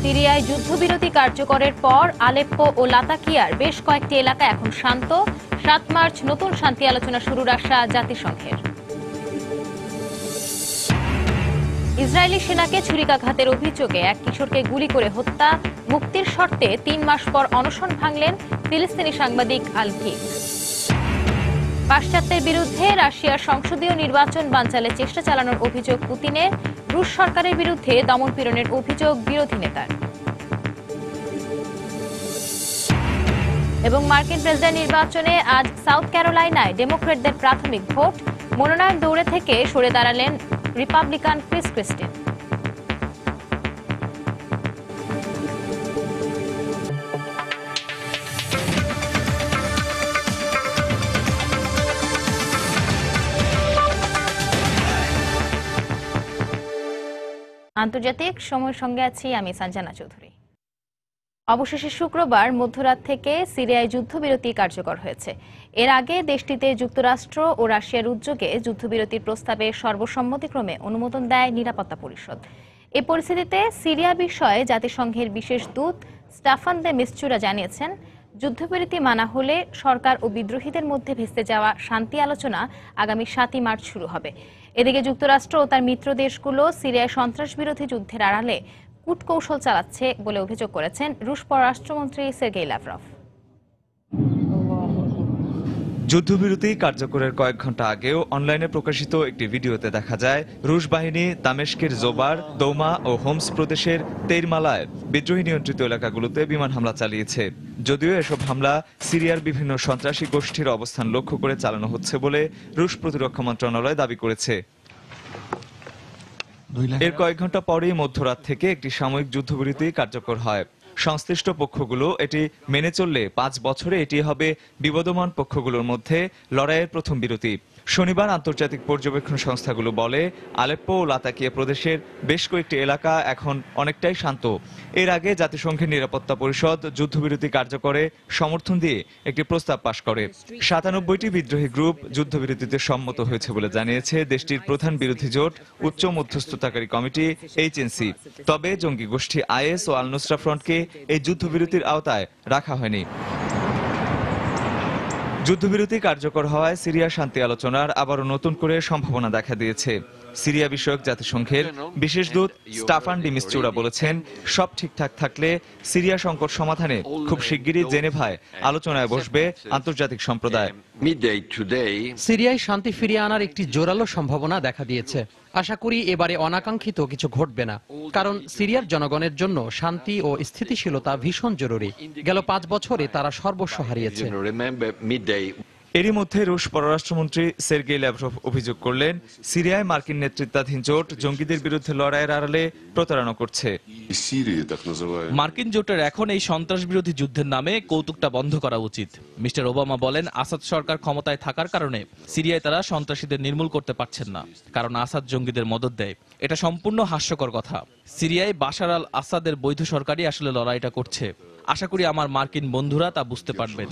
সিরিয়ায় যুদ্ধবিরতি কার্যকরের পর আলেপ্পো ও লাতাকিয়ার বেশ কয়েকটি এলাকা এখন শান্ত। ৭ মার্চ নতুন শান্তি আলোচনা শুরুর আশা জাতিসংঘের। ইসরায়েলি সেনাকে ছুরিকাঘাতের অভিযোগে এক কিশোরকে গুলি করে হত্যা। মুক্তির শর্তে ৩ মাস পর অনশন ভাঙলেন ফিলিস্তিনি সাংবাদিক আল-কিক। পাশ্চাত্যের বিরুদ্ধে রাশিয়ার সংসদীয় নির্বাচন বানচালের চেষ্টা চালানোর অভিযোগ পুতিনের। রুশ সরকারের বিরুদ্ধে দমনপীড়নের অভিযোগ বিরোধী নেতার। এবং মার্কিন প্রেসিডেন্ট নির্বাচনে আজ সাউথ ক্যারোলাইনায় ডেমোক্র্যাটদের প্রাথমিক ভোট। মনোনয়ন দৌড়ে থেকে সরে দাঁড়ালেন রিপাবলিকান ক্রিস ক্রিস্টিন। আন্তর্জাতিক সময়ের সঙ্গে আছি আমি সঞ্জনা চৌধুরী। অবশেষে শুক্রবার মধ্যরাত থেকে সিরিয়ায় যুদ্ধবিরতি কার্যকর হয়েছে। এর আগে দেশটিতে যুক্তরাষ্ট্র ও রাশিয়ার উদ্যোগে যুদ্ধবিরতির প্রস্তাবে সর্বসম্মতিক্রমে অনুমোদন দেয় নিরাপত্তা পরিষদ। এ পরিস্থিতিতে সিরিয়া বিষয়ে জাতিসংঘের বিশেষ দূত স্টাফান দে মিস্তুরা জানিয়েছেন, যুদ্ধবিরতি মানা হলে সরকার ও বিদ্রোহীদের মধ্যে ভেস্তে যাওয়া শান্তি আলোচনা আগামী ৭ মার্চ শুরু হবে। এদিকে যুক্তরাষ্ট্র ও তার মিত্র দেশগুলো সিরিয়ায় সন্ত্রাসবিরোধী যুদ্ধের আড়ালে কূটকৌশল চালাচ্ছে বলে অভিযোগ করেছেন রুশ পররাষ্ট্রমন্ত্রী সের্গেই লাভরভ। যুদ্ধবিরতি কার্যকরের কয়েক ঘন্টা আগেও অনলাইনে প্রকাশিত একটি ভিডিওতে দেখা যায় রুশ বাহিনী দামেস্কের জোবার, দৌমা ও হোমস প্রদেশের তেইরমালায় বিদ্রোহী নিয়ন্ত্রিত এলাকাগুলোতে বিমান হামলা চালিয়েছে। যদিও এসব হামলা সিরিয়ার বিভিন্ন সন্ত্রাসী গোষ্ঠীর অবস্থান লক্ষ্য করে চালানো হচ্ছে বলে রুশ প্রতিরক্ষা মন্ত্রণালয় দাবি করেছে। এর কয়েক ঘন্টা পরেই মধ্যরাত থেকে একটি সাময়িক যুদ্ধবিরতি কার্যকর হয়। সংশ্লিষ্ট পক্ষগুলো এটি মেনে চললে ৫ বছরে এটি হবে বিবদমান পক্ষগুলোর মধ্যে লড়াইয়ের প্রথম বিরতি। শনিবার আন্তর্জাতিক পর্যবেক্ষণ সংস্থাগুলো বলে আলেপ্পো ও লাতাকিয়া প্রদেশের বেশ কয়েকটি এলাকা এখন অনেকটাই শান্ত। এর আগে জাতিসংঘের নিরাপত্তা পরিষদ যুদ্ধবিরতি কার্যকরে সমর্থন দিয়ে একটি প্রস্তাব পাশ করে। ৯৭টি বিদ্রোহী গ্রুপ যুদ্ধবিরতিতে সম্মত হয়েছে বলে জানিয়েছে দেশটির প্রধান বিরোধী জোট উচ্চ মধ্যস্থতাকারী কমিটি HNC। তবে জঙ্গি গোষ্ঠী IS ও আল নুসরা ফ্রন্টকে এই যুদ্ধবিরতির আওতায় রাখা হয়নি। যুদ্ধবিরতি কার্যকর হওয়ায় সিরিয়া শান্তি আলোচনার আবারও নতুন করে সম্ভাবনা দেখা দিয়েছে। সিরিয়া বিষয়ক জাতিসংঘের বিশেষ দূত স্টাফান ডি মিস্তুরা বলেছেন, সব ঠিকঠাক থাকলে সিরিয়া সংকট সমাধানে খুব শিগগিরই জেনেভায় আলোচনায় বসবে আন্তর্জাতিক সম্প্রদায়। সিরিয়ায় শান্তি ফিরিয়ে আনার একটি জোরালো সম্ভাবনা দেখা দিয়েছে। আশা করি এবারে অনাকাঙ্ক্ষিত কিছু ঘটবে না, কারণ সিরিয়ার জনগণের জন্য শান্তি ও স্থিতিশীলতা ভীষণ জরুরি। গেল ৫ বছরে তারা সর্বস্ব হারিয়েছে। এরই মধ্যে রুশ পররাষ্ট্রমন্ত্রী সের্গেই লাভরভ অভিযোগ করলেন, সিরিয়ায় মার্কিন নেতৃত্বাধীন জোট জঙ্গিদের বিরুদ্ধে লড়াইয়ের আড়ালে প্রতারণা করছে। মার্কিন জোটের এখন এই সন্ত্রাস বিরোধী যুদ্ধের নামে কৌতুকটা বন্ধ করা উচিত। মিস্টার ওবামা বলেন, আসাদ সরকার ক্ষমতায় থাকার কারণে সিরিয়ায় তারা সন্ত্রাসীদের নির্মূল করতে পারছেন না, কারণ আসাদ জঙ্গিদের মদদ দেয়। এটা সম্পূর্ণ হাস্যকর কথা। সিরিয়ায় বাশার আল আসাদের বৈধ সরকারই আসলে লড়াইটা করছে। আশা করি আমার মার্কিন বন্ধুরা তা বুঝতে পারবেন।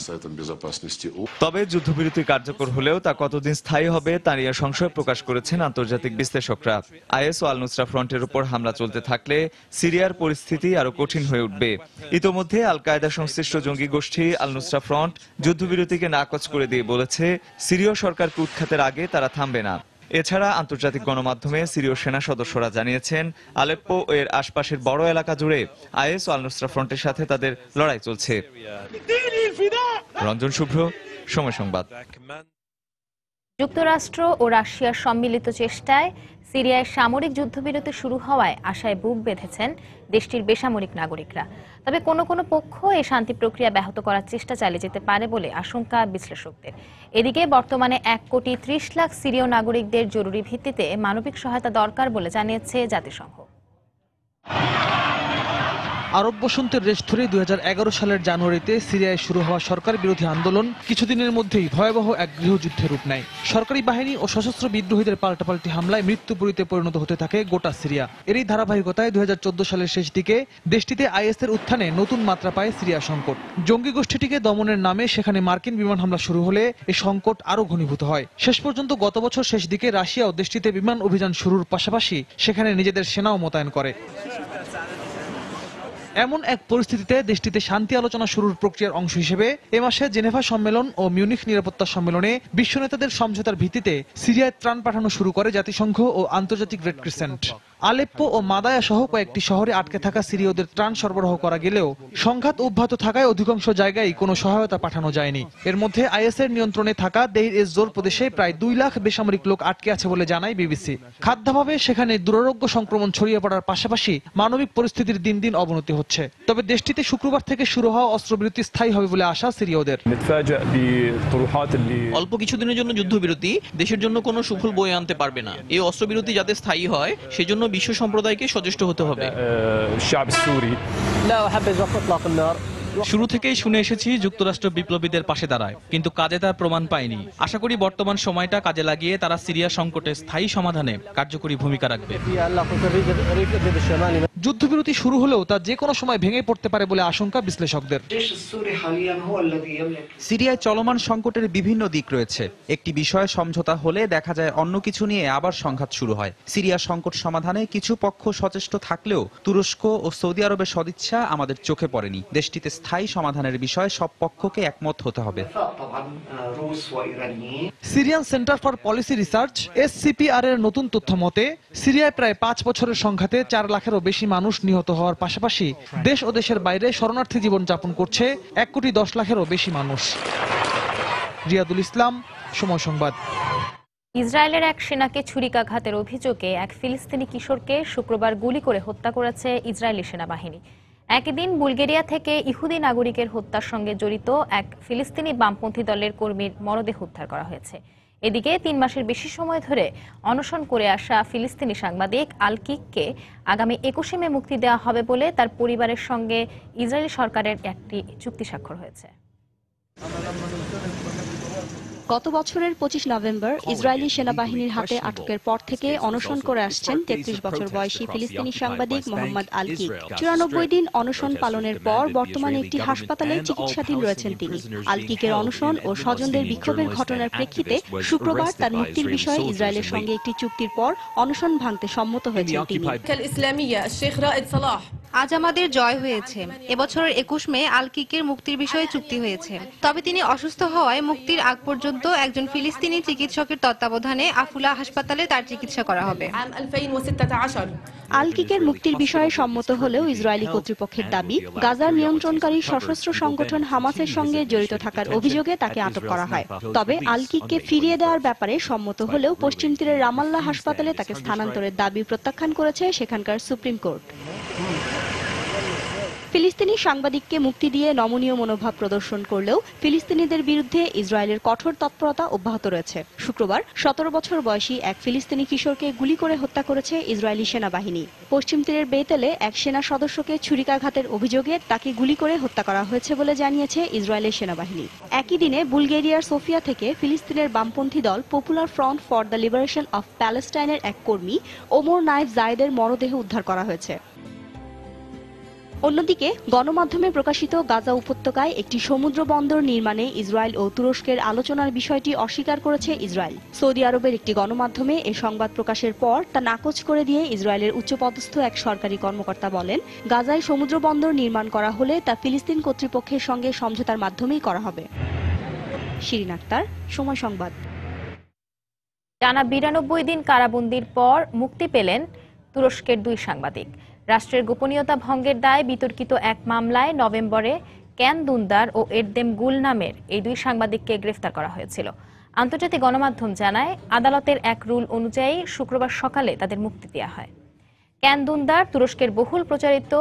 তবে যুদ্ধবিরতি কার্যকর হলেও তা কতদিন স্থায়ী হবে তা নিয়ে সংশয় প্রকাশ করেছেন আন্তর্জাতিক বিশ্লেষকরা। IS ও আল নুসরা ফ্রন্টের উপর হামলা চলতে থাকলে সিরিয়ার পরিস্থিতি আরো কঠিন হয়ে উঠবে। ইতোমধ্যে আল কায়েদা সংশ্লিষ্ট জঙ্গি গোষ্ঠী আল নুসরা ফ্রন্ট যুদ্ধবিরতিকে নাকচ করে দিয়ে বলেছে, সিরীয় সরকারকে উৎখাতের আগে তারা থামবে না। এছাড়া আন্তর্জাতিক গণমাধ্যমে সিরীয় সেনা সদস্যরা জানিয়েছেন, আলেপ্পো ও এর আশপাশের বড় এলাকা জুড়ে IS ও আল নুসরা ফ্রন্টের সাথে তাদের লড়াই চলছে। রঞ্জন শুভ্র, সময় সংবাদ। যুক্তরাষ্ট্র ও রাশিয়ার সম্মিলিত চেষ্টায় সিরিয়ায় সামরিক যুদ্ধবিরতি শুরু হওয়ায় আশায় বুক বেঁধেছেন দেশটির বেসামরিক নাগরিকরা। তবে কোনো কোনো পক্ষ এই শান্তি প্রক্রিয়া ব্যাহত করার চেষ্টা চালিয়ে যেতে পারে বলে আশঙ্কা বিশ্লেষকদের। এদিকে বর্তমানে ১,৩০,০০,০০০ সিরীয় নাগরিকদের জরুরি ভিত্তিতে মানবিক সহায়তা দরকার বলে জানিয়েছে জাতিসংঘ। আরব বসন্তের রেশ ধরে ২০১১ সালের জানুয়ারিতে সিরিয়ায় শুরু হওয়া সরকার বিরোধী আন্দোলন কিছুদিনের মধ্যেই ভয়াবহ এক গৃহযুদ্ধের রূপ নেয়। সরকারি বাহিনী ও সশস্ত্র বিদ্রোহীদের পাল্টাপাল্টি হামলায় মৃত্যুপুরীতে পরিণত হতে থাকে গোটা সিরিয়া। এরই ধারাবাহিকতায় ২০১৪ সালের শেষ দিকে দেশটিতে IS-এর উত্থানে নতুন মাত্রা পায় সিরিয়া সংকট। জঙ্গি গোষ্ঠীটিকে দমনের নামে সেখানে মার্কিন বিমান হামলা শুরু হলে এই সংকট আরও ঘনীভূত হয়। শেষ পর্যন্ত গত বছর শেষ দিকে রাশিয়াও দেশটিতে বিমান অভিযান শুরুর পাশাপাশি সেখানে নিজেদের সেনাও মোতায়েন করে। এমন এক পরিস্থিতিতে দেশটিতে শান্তি আলোচনা শুরুর প্রক্রিয়ার অংশ হিসেবে এ মাসে জেনেভা সম্মেলন ও মিউনিখ নিরাপত্তা সম্মেলনে বিশ্ব নেতাদের সমঝোতার ভিত্তিতে সিরিয়ায় ত্রাণ পাঠানো শুরু করে জাতিসংঘ ও আন্তর্জাতিক রেড ক্রিসেন্ট। আলেপ্পো ও মাদায়া সহ কয়েকটি শহরে আটকে থাকা সিরীয়দের ত্রাণ সরবরাহ করা গেলেও সংঘাত অব্যাহত থাকায় অধিকাংশ জায়গায় কোনো সহায়তা পাঠানো যায়নি। এর মধ্যে আইএসের নিয়ন্ত্রণে থাকা দেইর এজ জোর প্রদেশে প্রায় 2 লাখ বেসামরিক লোক আটকে আছে বলে জানায় বিবিসি। খাদ্যাভাবে সেখানে দুরারোগ্য সংক্রমণ ছড়িয়ে পড়ার পাশাপাশি মানবিক পরিস্থিতির দিন দিন অবনতি হচ্ছে। তবে দেশটিতে শুক্রবার থেকে শুরু হওয়া অস্ত্রবিরতি স্থায়ী হবে বলে আশা সিরীয়দের। অল্প কিছুদিনের জন্য যুদ্ধবিরতি দেশের জন্য কোনো সুফল বয়ে আনতে পারবে না। এই অস্ত্রবিরতি যাতে স্থায়ী হয় সেজন্য বিশ্ব সম্প্রদায়কে সচেষ্ট হতে হবে। শুরু থেকেই শুনে এসেছি যুক্তরাষ্ট্র বিপ্লবীদের পাশে দাঁড়ায়, কিন্তু কাজে তার প্রমাণ পায়নি। আশা করি বর্তমান সময়টা কাজে লাগিয়ে তারা সিরিয়া সংকটের স্থায়ী সমাধানে কার্যকরী ভূমিকা রাখবে। যুদ্ধবিরতি শুরু হলেও তা যে কোনো সময় ভেঙে পড়তে পারে বলে আশঙ্কা বিশ্লেষকদের। সিরিয়ায় চলমান সংকটের বিভিন্ন দিক রয়েছে। একটি বিষয়ে সমঝোতা হলে দেখা যায় অন্য কিছু নিয়ে আবার সংঘাত শুরু হয়। সিরিয়া সংকট সমাধানে কিছু পক্ষ সচেষ্ট থাকলেও তুরস্ক ও সৌদি আরবের সদিচ্ছা আমাদের চোখে পড়েনি। দেশটিতে স্থায়ী সমাধানের বিষয়ে সব পক্ষকে একমত হতে হবে। Syrian centre for policy research SCPR এর নতুন তথ্য মতে সিরিয়ায় প্রায় 5 বছরের সংঘাতে 4 লাখেরও বেশি মানুষ নিহত হওয়ার পাশাপাশি দেশ ও দেশের বাইরে শরণার্থী জীবন যাপন করছে 1,10 লাখেরও বেশি মানুষ। রিয়াদুল ইসলাম, সময় সংবাদ। ইসরায়েলের এক সেনাকে ছুরিকাঘাতের অভিযোগে এক ফিলিস্তিনি কিশোরকে শুক্রবার গুলি করে হত্যা করেছে ইসরায়েলি সেনাবাহিনী। একই দিন বুলগেরিয়া থেকে ইহুদি নাগরিকের হত্যার সঙ্গে জড়িত এক ফিলিস্তিনি বামপন্থী দলের কর্মীর মরদেহ উদ্ধার করা হয়েছে। এদিকে 3 মাসের বেশি সময় ধরে অনশন করে আসা ফিলিস্তিনি সাংবাদিক আল-কিককে আগামী 21 মে মুক্তি দেওয়া হবে বলে তার পরিবারের সঙ্গে ইসরায়েলি সরকারের একটি চুক্তি স্বাক্ষর হয়েছে। গত বছরের 25 নভেম্বর ইসরায়েলি সেনাবাহিনীর হাতে আটকের পর থেকে অনশন করে আসছেন 33 বছর বয়সী ফিলিস্তিনি সাংবাদিক মোহাম্মদ আল-কিক। 94 দিন অনশন পালনের পর বর্তমানে একটি হাসপাতালে চিকিৎসাধীন রয়েছেন তিনি। আল-কিকের অনশন ও স্বজনদের বিক্ষোভের ঘটনার প্রেক্ষিতে শুক্রবার তার মুক্তির বিষয়ে ইসরায়েলের সঙ্গে একটি চুক্তির পর অনশন ভাঙতে সম্মত হয়েছেন তিনি। আজ আমাদের জয় হয়েছে। এবছরের 21 মে আল-কিকের মুক্তির বিষয়ে চুক্তি হয়েছে। তবে তিনি অসুস্থ হওয়ায় মুক্তির আগ পর্যন্ত একজন ফিলিস্তিনি চিকিৎসকের তত্ত্বাবধানে আফুলা হাসপাতালে তার চিকিৎসা করা হবে। আল-কিকের মুক্তির বিষয়ে সম্মত হলেও ইসরায়েলি কর্তৃপক্ষের দাবি গাজার নিয়ন্ত্রণকারী সশস্ত্র সংগঠন হামাসের সঙ্গে জড়িত থাকার অভিযোগে তাকে আটক করা হয়। তবে আল-কিককে ফিরিয়ে দেওয়ার ব্যাপারে সম্মত হলেও পশ্চিম তীরের রামাল্লাহ হাসপাতালে তাকে স্থানান্তরের দাবি প্রত্যাখ্যান করেছে সেখানকার সুপ্রিম কোর্ট। ফিলিস্তিনি সাংবাদিককে মুক্তি দিয়ে নমনীয় মনোভাব প্রদর্শন করলেও ফিলিস্তিনিদের বিরুদ্ধে ইসরায়েলের কঠোর তৎপরতা অব্যাহত রয়েছে। শুক্রবার 17 বছর বয়সী এক ফিলিস্তিনি কিশোরকে গুলি করে হত্যা করেছে ইসরায়েলি সেনাবাহিনী। পশ্চিম তীরের বেতেলে এক সেনা সদস্যকে ছুরিকাঘাতের অভিযোগে তাকে গুলি করে হত্যা করা হয়েছে বলে জানিয়েছে ইসরায়েলের সেনাবাহিনী। একই দিনে বুলগেরিয়ার সোফিয়া থেকে ফিলিস্তিনের বামপন্থী দল popular front for the liberation of প্যালেস্টাইনের এক কর্মী ওমর নাইফ জায়েদের মরদেহ উদ্ধার করা হয়েছে। অন্যদিকে গণমাধ্যমে প্রকাশিত গাজা উপত্যকায় একটি সমুদ্র বন্দর নির্মাণে ইসরায়েল ও তুরস্কের আলোচনার বিষয়টি অস্বীকার করেছে ইসরায়েল। সৌদি আরবের একটি গণমাধ্যমে এই সংবাদ প্রকাশের পর তা নাকচ করে দিয়ে ইসরায়েলের উচ্চপদস্থ এক সরকারি কর্মকর্তা বলেন, গাজায় সমুদ্র বন্দর নির্মাণ করা হলে তা ফিলিস্তিন কর্তৃপক্ষের সঙ্গে সমঝোতার মাধ্যমেই করা হবে। শিরিন আক্তার, সময় সংবাদ। টানা 92 দিন কারাবন্দির পর মুক্তি পেলেন তুরস্কের 2 সাংবাদিক। রাষ্ট্রের গোপনীয়তা ভঙ্গের দায়ে বিতর্কিত এক মামলায় নভেম্বরে ক্যান দুন্দার ও এরদেম গুল নামের এই 2 সাংবাদিককে গ্রেফতার করা হয়েছিল। আন্তর্জাতিক গণমাধ্যম জানায়, আদালতের এক রুল অনুযায়ী শুক্রবার সকালে তাদের মুক্তি দেওয়া হয়। ক্যান দুন্দার তুরস্কের বহুল প্রচারিত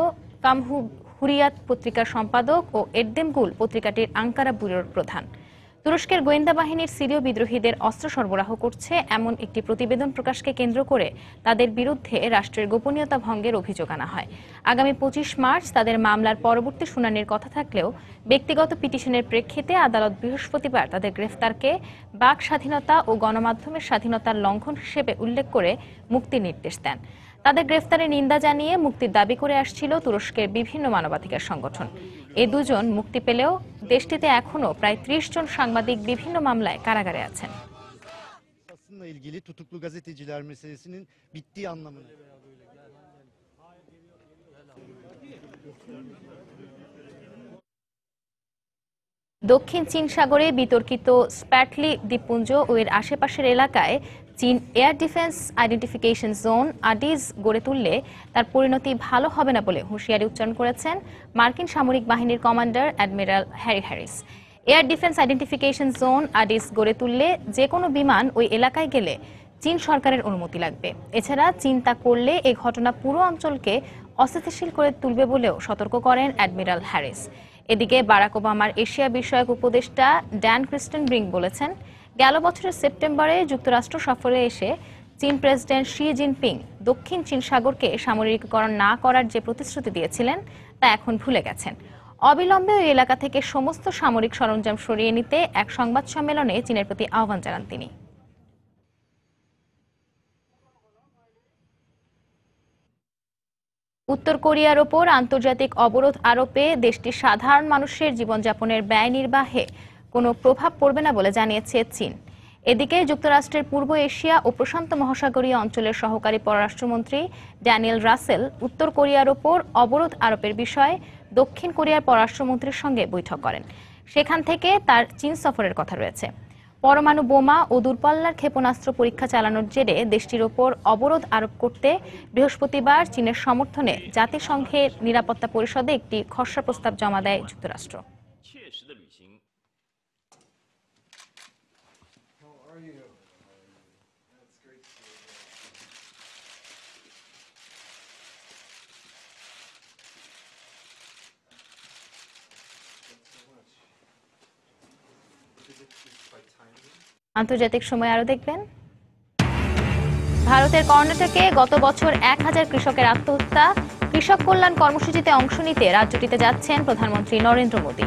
কামহু হুরিয়াত পত্রিকার সম্পাদক ও এরদেম গুল পত্রিকাটির আঙ্কারা ব্যুরোর প্রধান। তুরস্কের গোয়েন্দা বাহিনীর সিরীয় বিদ্রোহীদের অস্ত্র সরবরাহ করছে এমন একটি প্রতিবেদন প্রকাশকে কেন্দ্র করে তাদের বিরুদ্ধে রাষ্ট্রের গোপনীয়তা ভঙ্গের অভিযোগ আনা হয়। আগামী 25 মার্চ তাদের মামলার পরবর্তী শুনানির কথা থাকলেও ব্যক্তিগত পিটিশনের প্রেক্ষিতে আদালত বৃহস্পতিবার তাদের গ্রেফতারকে বাক স্বাধীনতা ও গণমাধ্যমের স্বাধীনতার লঙ্ঘন হিসেবে উল্লেখ করে মুক্তির নির্দেশ দেন। তাদের গ্রেফতারের নিন্দা জানিয়ে মুক্তির দাবি করে আসছিল তুরস্কের বিভিন্ন মানবাধিকার সংগঠন। এই 2 জন মুক্তি পেলেও দেশটিতে এখনো প্রায় 30 জন সাংবাদিক বিভিন্ন মামলায় কারাগারে আছেন। দক্ষিণ চীন সাগরে বিতর্কিত স্প্যাটলি দ্বীপপুঞ্জ ও এর আশেপাশের এলাকায় চীন air defence identification zone ADIZ গড়ে তুললে তার পরিণতি ভালো হবে না বলে হুঁশিয়ারি উচ্চারণ করেছেন মার্কিন সামরিক বাহিনীর commander admiral Harry Harris. Air defence identification zone ADIZ গড়ে তুললে যে কোনো বিমান ওই এলাকায় গেলে চীন সরকারের অনুমতি লাগবে। এছাড়া চীন তা করলে এই ঘটনা পুরো অঞ্চলকে অস্থিতিশীল করে তুলবে বলেও সতর্ক করেন অ্যাডমিরাল হ্যারিস। এদিকে বারাক ওবামার এশিয়া বিষয়ক উপদেষ্টা ড্যান ক্রিস্টেনব্রিঙ্ক বলেছেন, গেল বছরের সেপ্টেম্বরে যুক্তরাষ্ট্র সফরে এসে চীন প্রেসিডেন্ট শি জিনপিং দক্ষিণ চীন সাগরকে সামরিকীকরণ না করার যে প্রতিশ্রুতি দিয়েছিলেন তা এখন ভুলে গেছেন। অবিলম্বে ওই এলাকা থেকে সমস্ত সামরিক সরঞ্জাম সরিয়ে নিতে এক সংবাদ সম্মেলনে চীনের প্রতি আহ্বান জানান তিনি। উত্তর কোরিয়ার ওপর আন্তর্জাতিক অবরোধ আরোপে দেশটির সাধারণ মানুষের জীবনযাপনের ব্যয় নির্বাহে কোনো প্রভাব পড়বে না বলে জানিয়েছে চীন। এদিকে যুক্তরাষ্ট্রের পূর্ব এশিয়া ও প্রশান্ত মহাসাগরীয় অঞ্চলের সহকারী পররাষ্ট্রমন্ত্রী ড্যানিয়েল রাসেল উত্তর কোরিয়ার ওপর অবরোধ আরোপের বিষয়ে দক্ষিণ কোরিয়ার পররাষ্ট্রমন্ত্রীর সঙ্গে বৈঠক করেন। সেখান থেকে তার চীন সফরের কথা রয়েছে। পরমাণু বোমা ও দূরপাল্লার ক্ষেপণাস্ত্র পরীক্ষা চালানোর জেরে দেশটির ওপর অবরোধ আরোপ করতে বৃহস্পতিবার চীনের সমর্থনে জাতিসংঘের নিরাপত্তা পরিষদে একটি খসড়া প্রস্তাব জমা দেয় যুক্তরাষ্ট্র। আন্তর্জাতিক সময় আরো দেখবেন, ভারতের কর্ণাটকে গত বছর 1000 কৃষকের আত্মহত্যা। কৃষক কল্যাণ কর্মসূচিতে অংশ নিতে রাজ্যটিতে যাচ্ছেন প্রধানমন্ত্রী নরেন্দ্র মোদী।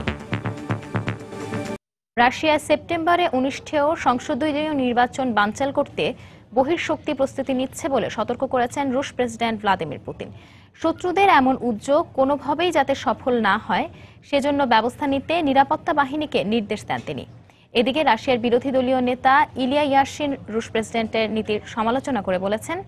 রাশিয়ায় সেপ্টেম্বরে অনুষ্ঠেয় সংসদীয় নির্বাচন বানচাল করতে বহিঃশক্তি প্রস্তুতি নিচ্ছে বলে সতর্ক করেছেন রুশ প্রেসিডেন্ট ভ্লাদিমির পুতিন। শত্রুদের এমন উদ্যোগ কোনোভাবেই যাতে সফল না হয় সেজন্য ব্যবস্থা নিতে নিরাপত্তা বাহিনীকে নির্দেশ দেন তিনি। এদিকে রাশিয়ার বিরোধী দলীয় নেতা ইলিয়া ইয়াশিন রুশ প্রেসিডেন্টের নীতির সমালোচনা করে বলেছেন,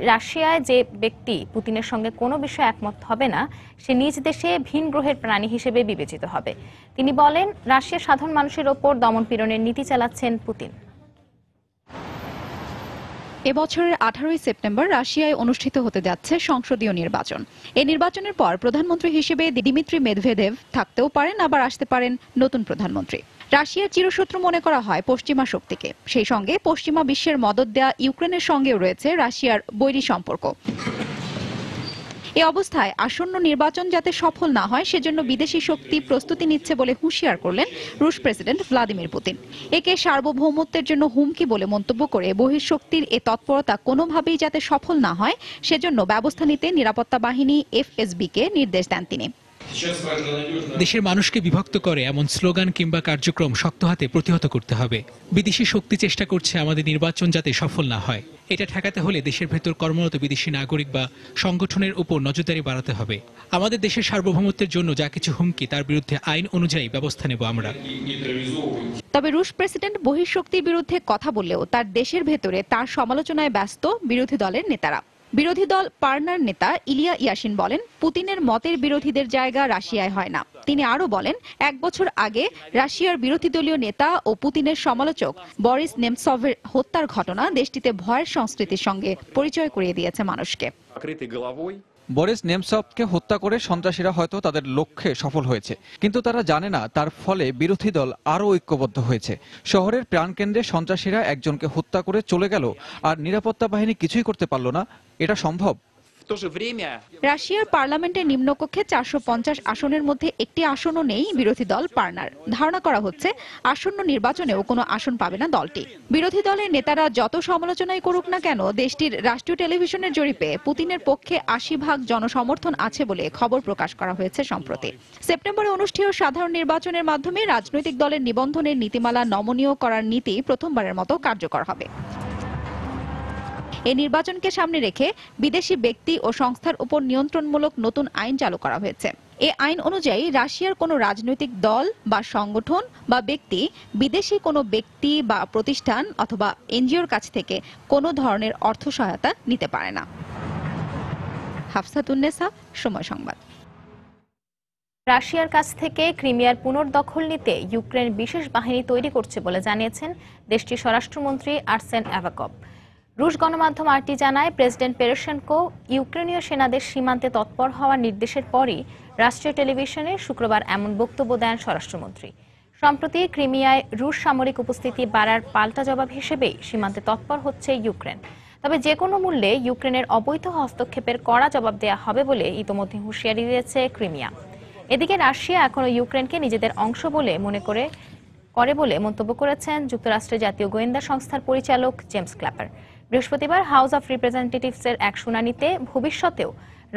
রাশিয়ায় যে ব্যক্তি পুতিনের সঙ্গে কোনো বিষয়ে একমত হবে না সে নিজ দেশে ভিন গ্রহের প্রাণী হিসেবে বিবেচিত হবে। তিনি বলেন, রাশিয়ার সাধারণ মানুষের ওপর দমনপীড়নের নীতি চালাচ্ছেন পুতিন। এবছরের 18 সেপ্টেম্বর রাশিয়ায় অনুষ্ঠিত হতে যাচ্ছে সংসদীয় নির্বাচন। এই নির্বাচনের পর প্রধানমন্ত্রী হিসেবে দিমিত্রি মেদভেদেভ থাকতেও পারেন, আবার আসতে পারেন নতুন প্রধানমন্ত্রী। রাশিয়ার চিরশত্রু মনে করা হয় পশ্চিমা শক্তিকে। সেই সঙ্গে পশ্চিমা বিশ্বের মদদ দেয়া ইউক্রেনের সঙ্গেও রয়েছে রাশিয়ার বৈরী সম্পর্ক। এই অবস্থায় আসন্ন নির্বাচন যাতে সফল না হয় সেজন্য বিদেশি শক্তি প্রস্তুতি নিচ্ছে বলে হুঁশিয়ার করলেন রুশ প্রেসিডেন্ট ভ্লাদিমির পুতিন। একে সার্বভৌমত্বের জন্য হুমকি বলে মন্তব্য করে বহিঃশক্তির এ তৎপরতা কোনোভাবেই যাতে সফল না হয় সেজন্য ব্যবস্থা নিতে নিরাপত্তা বাহিনী এফএসবি-কে নির্দেশ দেন তিনি। দেশের মানুষকে বিভক্ত করে এমন স্লোগান কিংবা কার্যক্রম শক্ত হাতে প্রতিহত করতে হবে। বিদেশি শক্তি চেষ্টা করছে আমাদের নির্বাচন যাতে সফল না হয়। এটা ঠেকাতে হলে দেশের ভেতর কর্মরত বিদেশি নাগরিক বা সংগঠনের উপর নজরদারি বাড়াতে হবে। আমাদের দেশের সার্বভৌমত্বের জন্য যা কিছু হুমকি তার বিরুদ্ধে আইন অনুযায়ী ব্যবস্থা নেব আমরা। তবে রুশ প্রেসিডেন্ট বহিঃশক্তির বিরুদ্ধে কথা বললেও তার দেশের ভেতরে তার সমালোচনায় ব্যস্ত বিরোধী দলের নেতারা। বিরোধী দল পার্নার নেতা ইলিয়া ইয়াশিন বলেন, পুতিনের মতের বিরোধীদের জায়গা রাশিয়ায় হয় না। তিনি আরো বলেন, 1 বছর আগে রাশিয়ার বিরোধী দলীয় নেতা ও পুতিনের সমালোচক বরিস নেমসভের হত্যার ঘটনা দেশটিতে ভয়ের সংস্কৃতির সঙ্গে পরিচয় করিয়ে দিয়েছে মানুষকে। বরিস নেমসভকে হত্যা করে সন্ত্রাসীরা হয়তো তাদের লক্ষ্যে সফল হয়েছে, কিন্তু তারা জানে না তার ফলে বিরোধী দল আরও ঐক্যবদ্ধ হয়েছে। শহরের প্রাণকেন্দ্রে সন্ত্রাসীরা একজনকে হত্যা করে চলে গেল আর নিরাপত্তা বাহিনী কিছুই করতে পারল না। এটা সম্ভব? রাশিয়ার পার্লামেন্টের নিম্নকক্ষে 450 আসনের মধ্যে একটি আসনও নেই বিরোধী দল পার্নার। ধারণা করা হচ্ছে আসন্ন নির্বাচনেও কোনো আসন পাবে না দলটি। বিরোধী দলের নেতারা যত সমালোচনাই করুক না কেন, দেশটির রাষ্ট্রীয় টেলিভিশনের জরিপে পুতিনের পক্ষে 80% জনসমর্থন আছে বলে খবর প্রকাশ করা হয়েছে সম্প্রতি। সেপ্টেম্বরে অনুষ্ঠেয় সাধারণ নির্বাচনের মাধ্যমে রাজনৈতিক দলের নিবন্ধনের নীতিমালা নমনীয় করার নীতি প্রথমবারের মতো কার্যকর হবে। এই নির্বাচনকে সামনে রেখে বিদেশি ব্যক্তি ও সংস্থার উপর নিয়ন্ত্রণমূলক নতুন আইন চালু করা হয়েছে। এই আইন অনুযায়ী রাশিয়ার কোনো রাজনৈতিক দল বা সংগঠন বা ব্যক্তি বিদেশি কোনো ব্যক্তি বা প্রতিষ্ঠান অথবা এনজিওর কাছ থেকে কোনো ধরনের অর্থ সহায়তা নিতে পারে না। হাফসাতুন্নেসা, সময় সংবাদ। রাশিয়ার কাছ থেকে ক্রিমিয়ার পুনর্দখল নিতে ইউক্রেন বিশেষ বাহিনী তৈরি করছে বলে জানিয়েছেন দেশটির স্বরাষ্ট্রমন্ত্রী আর্সেন অ্যাভাকভ। রুশ গণমাধ্যম আরটি জানায়, প্রেসিডেন্ট পেরোশেনকো ইউক্রেনীয় সেনাদের সীমান্তে তৎপর হওয়ার নির্দেশের পরই রাষ্ট্রীয় টেলিভিশনে শুক্রবার এমন বক্তব্য দেন স্বরাষ্ট্রমন্ত্রী। সম্প্রতি ক্রিমিয়ায় রুশ সামরিক উপস্থিতি বাড়ার পাল্টা জবাব হিসেবেই সীমান্তে তৎপর হচ্ছে ইউক্রেন। তবে যে কোনো মূল্যে ইউক্রেনের অবৈধ হস্তক্ষেপের কড়া জবাব দেওয়া হবে বলে ইতোমধ্যে হুঁশিয়ারি দিয়েছে ক্রিমিয়া। এদিকে রাশিয়া এখনও ইউক্রেনকে নিজেদের অংশ বলে মনে করে বলে মন্তব্য করেছেন যুক্তরাষ্ট্রের জাতীয় গোয়েন্দা সংস্থার পরিচালক জেমস ক্ল্যাপার। বৃহস্পতিবার হাউস অব রিপ্রেজেন্টেটিভসের এক শুনানিতে ভবিষ্যতেও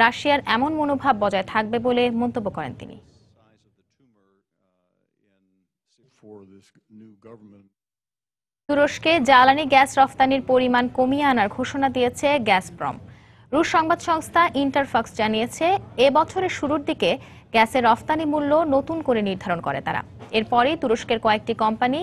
রাশিয়ার এমন মনোভাব বজায় থাকবে বলে মন্তব্য করেন তিনি। তুরস্কে জ্বালানি গ্যাস রফতানির পরিমাণ কমিয়ে আনার ঘোষণা দিয়েছে গ্যাসপ্রম। রুশ সংবাদ সংস্থা ইন্টারফাক্স জানিয়েছে, এ বছরের শুরুর দিকে গ্যাসের রফতানি মূল্য নতুন করে নির্ধারণ করে তারা। এরপরই তুরস্কের কয়েকটি কোম্পানি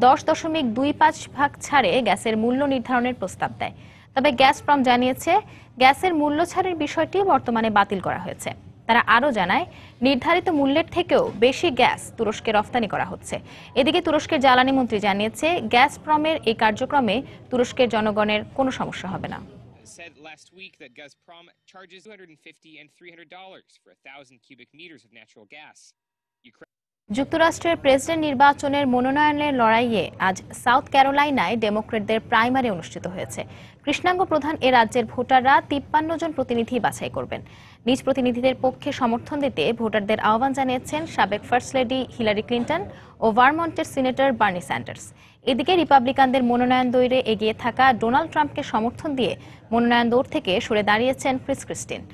10.25% ছাড়ে গ্যাসের মূল্য নির্ধারণের প্রস্তাব দেয়। তবে গ্যাসপ্রম জানিয়েছে, গ্যাসের মূল্য ছাড়ের বিষয়টি বর্তমানে বাতিল করা হয়েছে। তারা আরও জানায়, নির্ধারিত মূল্যের থেকেও বেশি গ্যাস তুরস্কে রফতানি করা হচ্ছে। এদিকে তুরস্কের জ্বালানি মন্ত্রী জানিয়েছে, গ্যাসপ্রমের এই কার্যক্রমে তুরস্কের জনগণের কোনো সমস্যা হবে না। Said last week that Gazprom charges $250 and $300 for 1,000 cubic meters of natural gas. যুক্তরাষ্ট্রের প্রেসিডেন্ট নির্বাচনের মনোনয়নের লড়াইয়ে আজ সাউথ ক্যারোলাইনায় ডেমোক্র্যাটদের প্রাইমারি অনুষ্ঠিত হয়েছে। কৃষ্ণাঙ্গ প্রধান এ রাজ্যের ভোটাররা 53 জন প্রতিনিধি বাছাই করবেন। নিজ প্রতিনিধিদের পক্ষে সমর্থন দিতে ভোটারদের আহ্বান জানিয়েছেন সাবেক ফার্স্ট লেডি হিলারি ক্লিন্টন ও ভারমন্টের সিনেটর বার্নি স্যান্ডার্স। এদিকে রিপাবলিকানদের মনোনয়ন দৌড়ে এগিয়ে থাকা ডোনাল্ড ট্রাম্পকে সমর্থন দিয়ে মনোনয়ন দৌড় থেকে সরে দাঁড়িয়েছেন ক্রিস ক্রিস্টিন।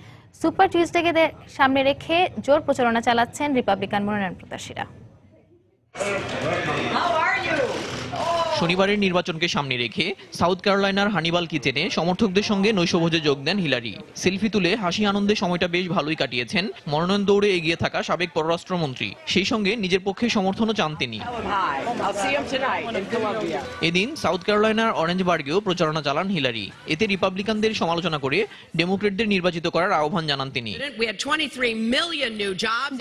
সুপার টিউজডেকে সামনে রেখে জোর প্রচারণা চালাচ্ছেন রিপাবলিকান মনোনয়ন প্রত্যাশীরা। শনিবারের নির্বাচনকে সামনে রেখে সাউথ ক্যারোলাইনার হানিবাল কিচেনে সমর্থকদের সঙ্গে নৈশভোজে যোগ দেন হিলারি। সেলফি তুলে হাসি আনন্দে সময়টা বেশ ভালোই কাটিয়েছেন মনোনয়ন দৌড়ে এগিয়ে থাকা সাবেক পররাষ্ট্রমন্ত্রী। সেই সঙ্গে নিজের পক্ষে সমর্থনও চান তিনি। এদিন সাউথ ক্যারোলাইনার অরেঞ্জবার্গেও প্রচারণা চালান হিলারি। এতে রিপাবলিকানদের সমালোচনা করে ডেমোক্রেটদের নির্বাচিত করার আহ্বান জানান তিনি।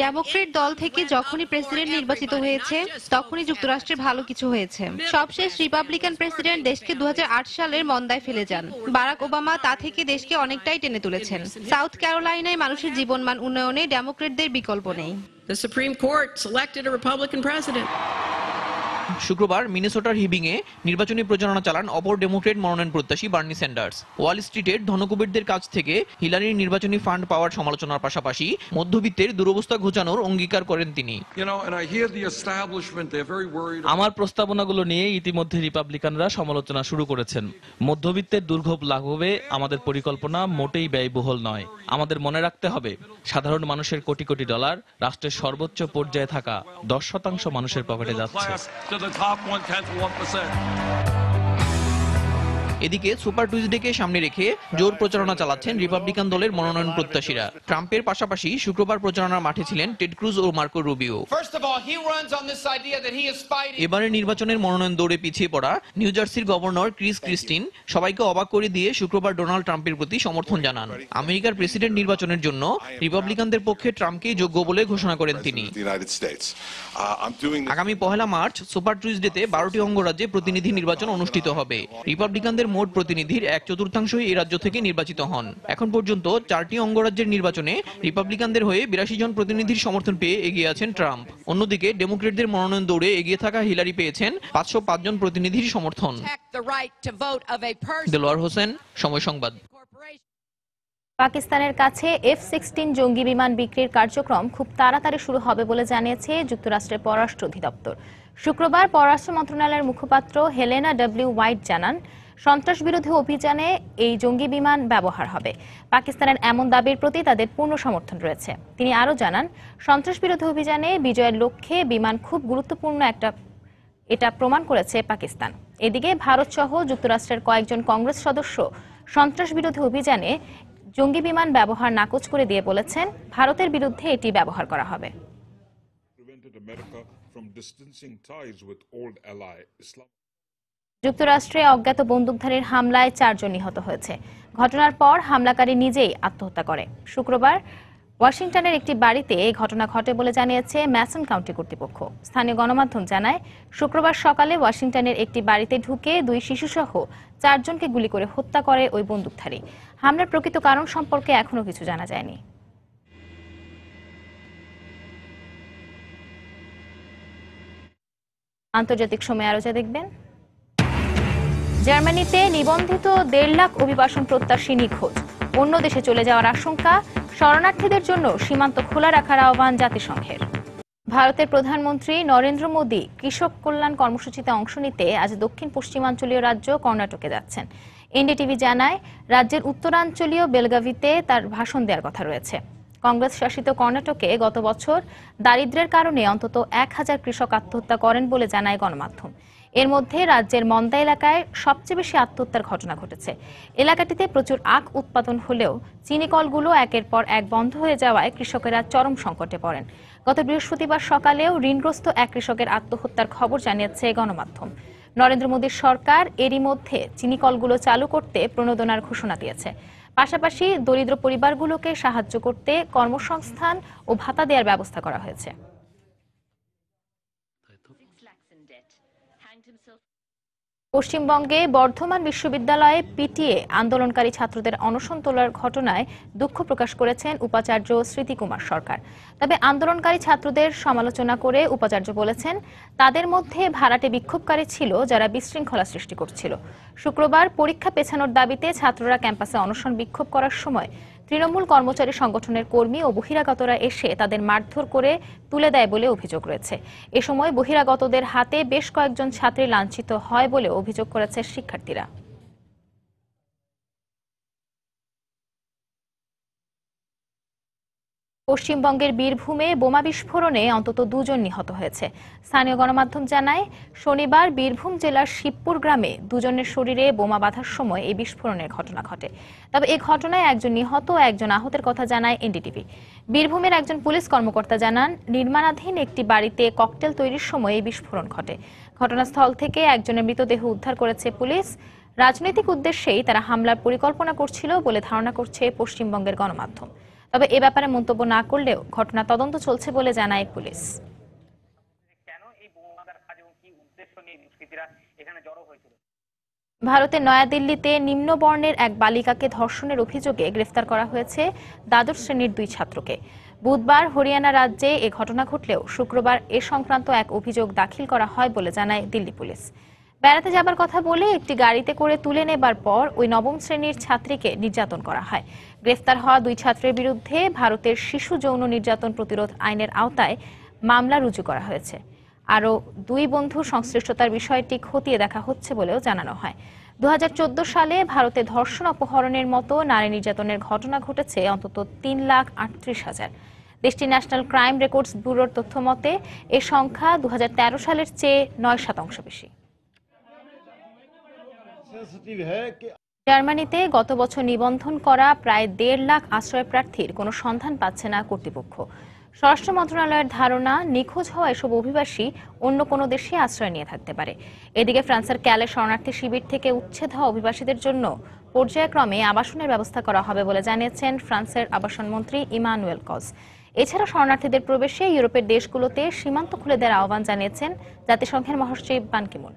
ডেমোক্রেট দল থেকে যখনই প্রেসিডেন্ট নির্বাচিত হয়েছে তখনই যুক্তরাষ্ট্রে ভালো কিছু হয়েছে। সবশেষ রিপাবলিকান প্রেসিডেন্ট দেশকে 2008 সালের মন্দায় ফেলে যান। বারাক ওবামা তা থেকে দেশকে অনেকটাই টেনে তুলেছেন। সাউথ ক্যারোলাইনায় মানুষের জীবনমান উন্নয়নে ডেমোক্রেটদের বিকল্প নেই। The Supreme Court selected a Republican president. শুক্রবার মিনেসোটার হিবিংয়ে নির্বাচনী প্রচারণা চালান অপর ডেমোক্রেট মনোনয়ন প্রত্যাশী বার্নি স্যান্ডার্স। ওয়াল স্ট্রিটের ধনকুবেরদের কাছ থেকে হিলারির নির্বাচনী ফান্ড পাওয়ার সমালোচনার পাশাপাশি মধ্যবিত্তের দুরবস্থা ঘোচানোর অঙ্গীকার করেন তিনি। আমার প্রস্তাবনাগুলো নিয়ে ইতিমধ্যে রিপাবলিকানরা সমালোচনা শুরু করেছেন। মধ্যবিত্তের দুর্ভোগ লাঘবে আমাদের পরিকল্পনা মোটেই ব্যয়বহুল নয়। আমাদের মনে রাখতে হবে, সাধারণ মানুষের কোটি কোটি ডলার রাষ্ট্রের সর্বোচ্চ পর্যায়ে থাকা 10% মানুষের পকেটে যাচ্ছে। এদিকে সুপার টুইজডেকে সামনে রেখে জোর প্রচারণা চালাচ্ছেন রিপাবলিকান দলের মনোনয়ন প্রত্যাশীরা। ট্রাম্পের পাশাপাশি শুক্রবার প্রচারণার মাঠে ছিলেন টেড ক্রুজ ও মার্কো রুবিও। এবারের নির্বাচনের মনোনয়ন দৌড়ে পিছিয়ে পড়া নিউ জার্সির গভর্নর ক্রিস ক্রিস্টিন সবাইকে অবাক করে দিয়ে শুক্রবার ডোনাল্ড ট্রাম্পের প্রতি সমর্থন জানান। আমেরিকার প্রেসিডেন্ট নির্বাচনের জন্য রিপাবলিকানদের পক্ষে ট্রাম্পকেই যোগ্য বলে ঘোষণা করেন তিনি। আগামী 1 মার্চ সুপার টুইজডেতে 12টি অঙ্গরাজ্যে প্রতিনিধি নির্বাচন অনুষ্ঠিত হবে। রিপাবলিকানদের মোট প্রতিনিধির 1/4 এই রাজ্য থেকে নির্বাচিত হন। এখন পর্যন্ত 4টি অঙ্গরাজ্যের নির্বাচনে রিপাবলিকানদের হয়ে 82 জন প্রতিনিধির সমর্থন পেয়ে এগিয়ে আছেন ট্রাম্প। অন্যদিকে ডেমোক্রেটদের মনোনয়ন দৌড়ে এগিয়ে থাকা হিলারি পেয়েছেন 505 জন প্রতিনিধির সমর্থন। দেলোয়ার হোসেন, সময় সংবাদ। পাকিস্তানের কাছে F-16 জঙ্গি বিমান বিক্রির কার্যক্রম খুব তাড়াতাড়ি শুরু হবে বলে জানিয়েছে যুক্তরাষ্ট্রের পররাষ্ট্র অধিদপ্তর। শুক্রবার পররাষ্ট্র মন্ত্রণালয়ের মুখপাত্র হেলেনা ডব্লিউ হোয়াইট জানান, সন্ত্রাস বিরোধী অভিযানে এই জঙ্গি বিমান ব্যবহার হবে। পাকিস্তানের এমন দাবির প্রতি তাদের পূর্ণ সমর্থন রয়েছে। তিনি আরও জানান, সন্ত্রাস বিরোধী অভিযানে বিজয়ের লক্ষ্যে বিমান খুব গুরুত্বপূর্ণ এটা প্রমাণ করেছে পাকিস্তান। এদিকে ভারত সহ যুক্তরাষ্ট্রের কয়েকজন কংগ্রেস সদস্য সন্ত্রাস বিরোধী অভিযানে জঙ্গি বিমান ব্যবহার নাকচ করে দিয়ে বলেছেন, ভারতের বিরুদ্ধে এটি ব্যবহার করা হবে। যুক্তরাষ্ট্রে অজ্ঞাত বন্দুকধারীর হামলায় 4 জন নিহত হয়েছে। ঘটনার পর হামলাকারী নিজেই আত্মহত্যা করে। শুক্রবার ওয়াশিংটনের একটি বাড়িতে এই ঘটনা ঘটে বলে জানিয়েছে ম্যাসন কাউন্টি কর্তৃপক্ষ। স্থানীয় গণমাধ্যম জানায়, শুক্রবার সকালে ওয়াশিংটনের একটি বাড়িতে ঢুকে 2 শিশুসহ 4 জনকে গুলি করে হত্যা করে ওই বন্দুকধারী। হামলার প্রকৃত কারণ সম্পর্কে এখনো কিছু জানা যায়নি। আন্তর্জাতিক সময় আরো যা দেখবেন। জার্মানিতে নিবন্ধিত 1.5 লাখ অভিবাসন প্রত্যাশী নিখোঁজ। অন্য দেশে চলে যাওয়ার আশঙ্কা। শরণার্থীদের জন্য সীমান্ত খোলা রাখার আহ্বান জাতিসংঘের। ভারতের প্রধানমন্ত্রী নরেন্দ্র মোদী কৃষক কল্যাণ কর্মসূচিতে অংশ নিতে আজ দক্ষিণ পশ্চিমাঞ্চলীয় রাজ্য কর্ণাটকে যাচ্ছেন। এনডিটিভি জানায়, রাজ্যের উত্তরাঞ্চলীয় বেলগাভিতে তার ভাষণ দেওয়ার কথা রয়েছে। কংগ্রেস শাসিত কর্ণাটকে গত বছর দারিদ্র্যের কারণে অন্তত 1000 কৃষক আত্মহত্যা করেন বলে জানায় গণমাধ্যম। এর মধ্যে রাজ্যের মন্দা এলাকায় সবচেয়ে বেশি আত্মহত্যার ঘটনা ঘটেছে। এলাকাটিতে প্রচুর আখ উৎপাদন হলেও চিনি কলগুলো একের পর এক বন্ধ হয়ে যাওয়ায় কৃষকেরা চরম সংকটে পড়েন। গত বৃহস্পতিবার সকালেও ঋণগ্রস্ত এক কৃষকের আত্মহত্যার খবর জানিয়েছে গণমাধ্যম। নরেন্দ্র মোদীর সরকার এরই মধ্যে চিনি কলগুলো চালু করতে প্রণোদনার ঘোষণা দিয়েছে। পাশাপাশি দরিদ্র পরিবারগুলোকে সাহায্য করতে কর্মসংস্থান ও ভাতা দেওয়ার ব্যবস্থা করা হয়েছে। পশ্চিমবঙ্গে বর্ধমান বিশ্ববিদ্যালয়ে পিটিএ আন্দোলনকারী ছাত্রদের অনশন তোলার ঘটনায় দুঃখ প্রকাশ করেছেন উপাচার্য স্মৃতিকুমার সরকার। তবে আন্দোলনকারী ছাত্রদের সমালোচনা করে উপাচার্য বলেছেন, তাদের মধ্যে ভাড়াটে বিক্ষোভকারী ছিল যারা বিশৃঙ্খলা সৃষ্টি করছিল। শুক্রবার পরীক্ষা পেছানোর দাবিতে ছাত্ররা ক্যাম্পাসে অনশন বিক্ষোভ করার সময় তৃণমূল কর্মচারী সংগঠনের কর্মী ও বহিরাগতরা এসে তাদের মারধর করে তুলে দেয় বলে অভিযোগ রয়েছে। এ সময় বহিরাগতদের হাতে বেশ কয়েকজন ছাত্রী লাঞ্ছিত হয় বলে অভিযোগ করেছে শিক্ষার্থীরা। পশ্চিমবঙ্গের বীরভূমে বোমা বিস্ফোরণে অন্তত 2 জন নিহত হয়েছে। স্থানীয় গণমাধ্যম জানায়, শনিবার বীরভূম জেলার শিবপুর গ্রামে 2 জনের শরীরে বোমা বাঁধার সময় এই বিস্ফোরণের ঘটনা ঘটে। তবে এই ঘটনায় 1 জন নিহত ও 1 জন আহতের কথা জানায় এনডিটিভি। বীরভূমের একজন পুলিশ কর্মকর্তা জানান, নির্মাণাধীন একটি বাড়িতে ককটেল তৈরির সময় এই বিস্ফোরণ ঘটে। ঘটনাস্থল থেকে একজনের মৃতদেহ উদ্ধার করেছে পুলিশ। রাজনৈতিক উদ্দেশ্যেই তারা হামলার পরিকল্পনা করছিল বলে ধারণা করছে পশ্চিমবঙ্গের গণমাধ্যম। তবে এ ব্যাপারে মন্তব্য না করলেও ঘটনা তদন্ত চলছে বলে জানায় পুলিশ। ভারতের নয়াদিল্লিতে নিম্নবর্ণের এক বালিকাকে ধর্ষণের অভিযোগে গ্রেফতার করা হয়েছে দ্বাদশ শ্রেণীর 2 ছাত্রকে। বুধবার হরিয়ানা রাজ্যে এ ঘটনা ঘটলেও শুক্রবার এ সংক্রান্ত এক অভিযোগ দাখিল করা হয় বলে জানায় দিল্লি পুলিশ। বেড়াতে যাবার কথা বলে একটি গাড়িতে করে তুলে নেবার পর ওই 9ম শ্রেণীর ছাত্রীকে নির্যাতন করা হয়। গ্রেফতার হওয়া 2 ছাত্রের বিরুদ্ধে ভারতের শিশু যৌন নির্যাতন প্রতিরোধ আইনের আওতায় মামলা রুজু করা হয়েছে। আরও 2 বন্ধুর সংশ্লিষ্টতার বিষয়টি খতিয়ে দেখা হচ্ছে বলেও জানানো হয়। 2014 সালে ভারতে ধর্ষণ অপহরণের মতো নারী নির্যাতনের ঘটনা ঘটেছে অন্তত 3,38,000। দেশটির ন্যাশনাল ক্রাইম রেকর্ডস ব্যুরোর তথ্য মতে এ সংখ্যা 2013 সালের চেয়ে 9% বেশি। জার্মানিতে গত বছর নিবন্ধন করা প্রায় 1.5 লাখ আশ্রয় প্রার্থীর কোনো সন্ধান পাচ্ছে না কর্তৃপক্ষ। স্বরাষ্ট্র মন্ত্রণালয়ের ধারণা, নিখোঁজ হওয়া এসব অভিবাসী অন্য কোনো দেশে আশ্রয় নিয়ে থাকতে পারে। এদিকে ফ্রান্সের ক্যালে শরণার্থী শিবির থেকে উচ্ছেদ হওয়া অভিবাসীদের জন্য পর্যায়ক্রমে আবাসনের ব্যবস্থা করা হবে বলে জানিয়েছেন ফ্রান্সের আবাসন মন্ত্রী ইমানুয়েল কজ। এছাড়া শরণার্থীদের প্রবেশে ইউরোপের দেশগুলোতে সীমান্ত খুলে দেওয়ার আহ্বান জানিয়েছেন জাতিসংঘের মহাসচিব বান কি মুন।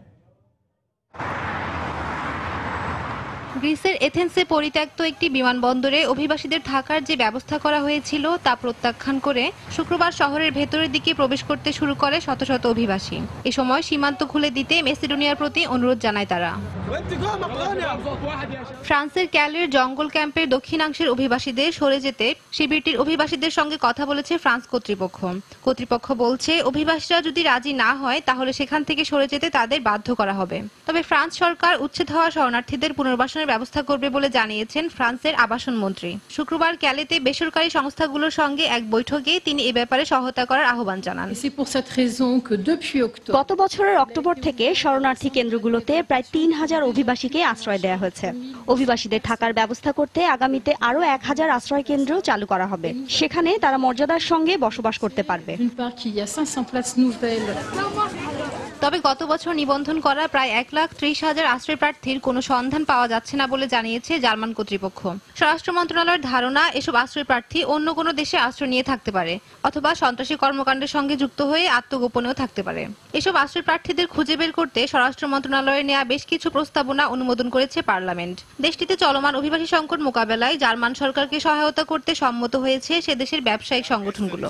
গ্রিসের এথেন্সে পরিত্যক্ত একটি বিমানবন্দরে অভিবাসীদের থাকার যে ব্যবস্থা করা হয়েছিল তা প্রত্যাখ্যান করে শুক্রবার শহরের ভেতরের দিকে প্রবেশ করতে শুরু করে শত শত অভিবাসী। এ সময় সীমান্ত খুলে দিতে মেসিডোনিয়ার প্রতি অনুরোধ জানায় তারা। ফ্রান্সের ক্যালের জঙ্গল ক্যাম্পের দক্ষিণাংশের অভিবাসীদের সরে যেতে শিবিরটির অভিবাসীদের সঙ্গে কথা বলেছে ফ্রান্স কর্তৃপক্ষ বলছে, অভিবাসীরা যদি রাজি না হয় তাহলে সেখান থেকে সরে যেতে তাদের বাধ্য করা হবে। তবে ফ্রান্স সরকার উচ্ছেদ হওয়া শরণার্থীদের পুনর্বাসনের ব্যবস্থা করবে বলে জানিয়েছেন ফ্রান্সের আবাসন মন্ত্রী। শুক্রবার ক্যালেতে বেসরকারি সংস্থাগুলোর সঙ্গে এক বৈঠকে তিনি এ ব্যাপারে সহায়তা করার আহ্বান জানান। গত বছরের অক্টোবর থেকে শরণার্থী কেন্দ্রগুলোতে প্রায় 3,000 অভিবাসীকে আশ্রয় দেওয়া হয়েছে। অভিবাসীদের থাকার ব্যবস্থা করতে আগামীতে আরো 1,000 আশ্রয় কেন্দ্র চালু করা হবে। সেখানে তারা মর্যাদার সঙ্গে বসবাস করতে পারবে। তবে গত বছর নিবন্ধন করা প্রায় 1,30,000 আশ্রয় প্রার্থীর কোনো সন্ধান পাওয়া যাচ্ছে না বলে জানিয়েছে জার্মান কর্তৃপক্ষ। স্বরাষ্ট্র মন্ত্রণালয়ের ধারণা, এসব আশ্রয় প্রার্থী অন্য কোনো দেশে আশ্রয় নিয়ে থাকতে পারে অথবা সন্ত্রাসী কর্মকাণ্ডের সঙ্গে যুক্ত হয়ে আত্মগোপনেও থাকতে পারে। এসব আশ্রয় প্রার্থীদের খুঁজে বের করতে স্বরাষ্ট্র মন্ত্রণালয়ের নেওয়া বেশ কিছু প্রস্তাবনা অনুমোদন করেছে পার্লামেন্ট। দেশটিতে চলমান অভিবাসী সংকট মোকাবেলায় জার্মান সরকারকে সহায়তা করতে সম্মত হয়েছে সে দেশের ব্যবসায়িক সংগঠনগুলো।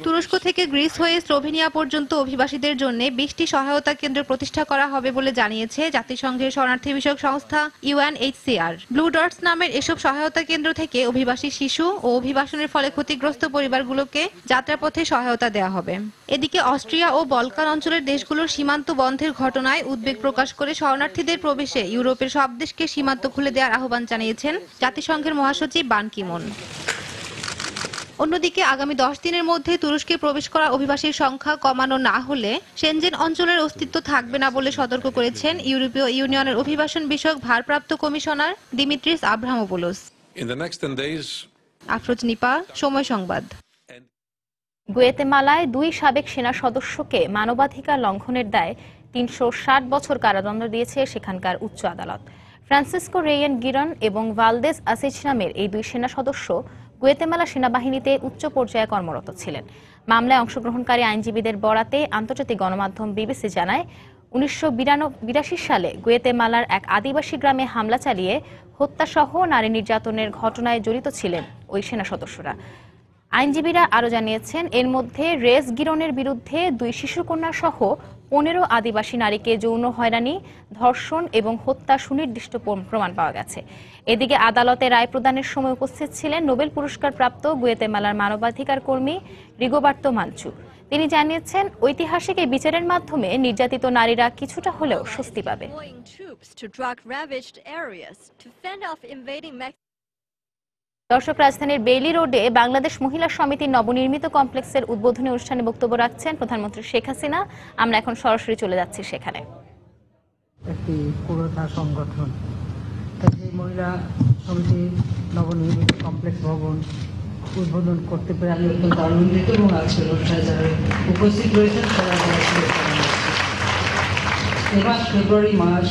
তুরস্ক থেকে গ্রিস হয়ে স্লোভেনিয়া পর্যন্ত অভিবাসীদের জন্য 20টি সহায়তা কেন্দ্র প্রতিষ্ঠা করা হবে বলে জানিয়েছে জাতিসংঘের শরণার্থী বিষয়ক সংস্থা UNHCR। ব্লু ডটস নামের এসব সহায়তা কেন্দ্র থেকে অভিবাসী শিশু ও অভিবাসনের ফলে ক্ষতিগ্রস্ত পরিবারগুলোকে যাত্রাপথে সহায়তা দেওয়া হবে। এদিকে অস্ট্রিয়া ও বলকান অঞ্চলের দেশগুলোর সীমান্ত বন্ধের ঘটনায় উদ্বেগ প্রকাশ করে শরণার্থীদের প্রবেশে ইউরোপের সব দেশকে সীমান্ত খুলে দেওয়ার আহ্বান জানিয়েছেন জাতিসংঘের মহাসচিব বান কি মুন। অন্যদিকে আগামী 10 দিনের মধ্যে তুরস্কে প্রবেশ করা অভিবাসীর সংখ্যা কমানো না হলে সেনজেন অঞ্চলের অস্তিত্ব থাকবে না বলে সতর্ক করেছেন ইউরোপীয় ইউনিয়নের অভিবাসন বিষয়ক ভারপ্রাপ্ত কমিশনার দিমিত্রিস আব্রামোপোলোস। আফরোজ নিপা, সময় সংবাদ। গুয়েতেমালায় 2 সাবেক সেনা সদস্যকে মানবাধিকার লঙ্ঘনের দায়ে 360 বছর কারাদণ্ড দিয়েছে সেখানকার উচ্চ আদালত। ফ্রান্সিসকো রেয়েন গিরন এবং ভালদেস আসিজ নামের এই 2 সেনা সদস্য গুয়েতেমালা সেনাবাহিনীতে উচ্চ পর্যায়ে কর্মরত ছিলেন। মামলায় অংশগ্রহণকারী আইনজীবীদের বরাতে আন্তর্জাতিক গণমাধ্যম বিবিসি জানায়, 1982 সালে গুয়েতেমালার এক আদিবাসী গ্রামে হামলা চালিয়ে হত্যাসহ নারী নির্যাতনের ঘটনায় জড়িত ছিলেন ওই সেনা সদস্যরা। আইনজীবীরা আরও জানিয়েছেন, এর মধ্যে রেস গিরনের বিরুদ্ধে 2 শিশুকন্যা সহ 15 আদিবাসী নারীকে যৌন হয়রানি, ধর্ষণ এবং হত্যা সুনির্দিষ্ট প্রমাণ পাওয়া গেছে। এদিকে আদালতে রায় প্রদানের সময় উপস্থিত ছিলেন নোবেল পুরস্কার প্রাপ্ত গুয়েতেমালার মানবাধিকার কর্মী রিগোবার্তো মানচু। তিনি জানিয়েছেন, ঐতিহাসিক এই বিচারের মাধ্যমে নির্যাতিত নারীরা কিছুটা হলেও স্বস্তি পাবে। দর্শক, রাজধানীর বেইলি রোডে বাংলাদেশ মহিলা সমিতির নবনির্মিত কমপ্লেক্সের উদ্বোধনী অনুষ্ঠানে বক্তব্য রাখছেন প্রধানমন্ত্রী শেখ হাসিনা। আমরা এখন সরাসরি চলে যাচ্ছি সেখানে। একটি পুরোটা সংগঠন, এই মহিলা সমিতির নবনির্মিত কমপ্লেক্স ভবন উদ্বোধন করতে পেরে আমি অত্যন্ত আনন্দিত এবং আজকের অনুষ্ঠানে যারা উপস্থিত রয়েছেন সবাই এ মাস ফেব্রুয়ারি মাস